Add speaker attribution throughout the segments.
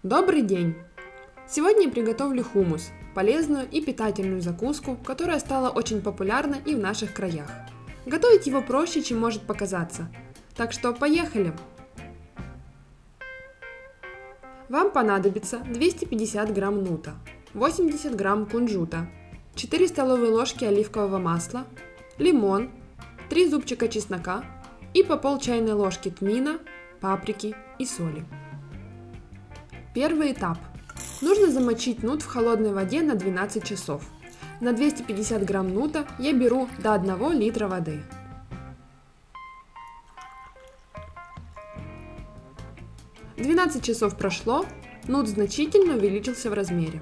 Speaker 1: Добрый день! Сегодня я приготовлю хумус, полезную и питательную закуску, которая стала очень популярна и в наших краях. Готовить его проще, чем может показаться. Так что поехали! Вам понадобится 250 грамм нута, 80 грамм кунжута, 4 столовые ложки оливкового масла, лимон, 3 зубчика чеснока и по пол чайной ложки тмина, паприки и соли. Первый этап. Нужно замочить нут в холодной воде на 12 часов. На 250 грамм нута я беру до 1 литра воды. – 12 часов прошло, нут значительно увеличился в размере.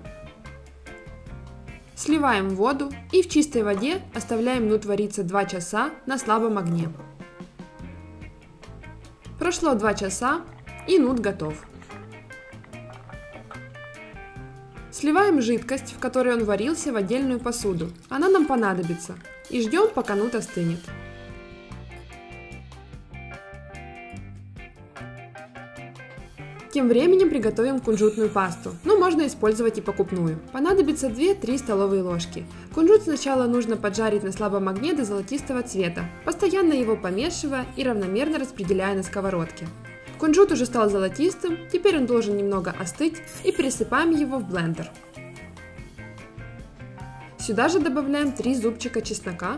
Speaker 1: Сливаем воду и в чистой воде оставляем нут вариться 2 часа на слабом огне. Прошло 2 часа и нут готов. Сливаем жидкость, в которой он варился, в отдельную посуду. Она нам понадобится. И ждем, пока нут остынет. Тем временем приготовим кунжутную пасту, но можно использовать и покупную. Понадобится 2-3 столовые ложки. Кунжут сначала нужно поджарить на слабом огне до золотистого цвета, постоянно его помешивая и равномерно распределяя на сковородке. Кунжут уже стал золотистым, теперь он должен немного остыть и пересыпаем его в блендер. Сюда же добавляем 3 зубчика чеснока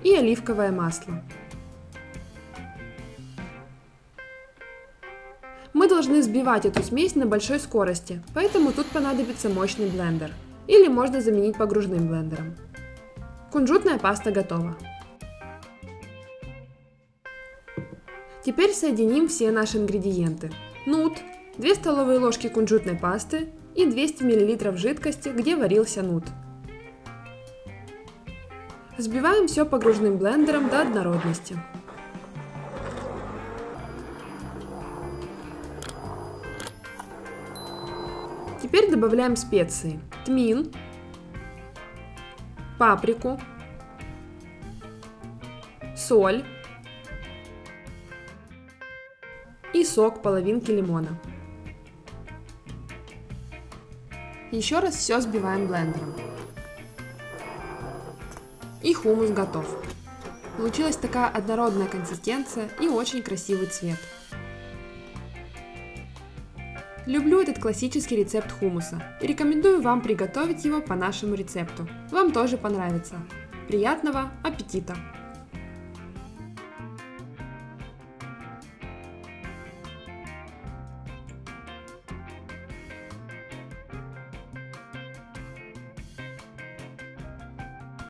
Speaker 1: и оливковое масло. Мы должны взбивать эту смесь на большой скорости, поэтому тут понадобится мощный блендер. Или можно заменить погружным блендером. Кунжутная паста готова. Теперь соединим все наши ингредиенты. Нут, 2 столовые ложки кунжутной пасты и 200 мл жидкости, где варился нут. Взбиваем все погружным блендером до однородности. Теперь добавляем специи: тмин, паприку, соль и сок половинки лимона. Еще раз все взбиваем блендером. И хумус готов. Получилась такая однородная консистенция и очень красивый цвет. Люблю этот классический рецепт хумуса и рекомендую вам приготовить его по нашему рецепту. Вам тоже понравится. Приятного аппетита!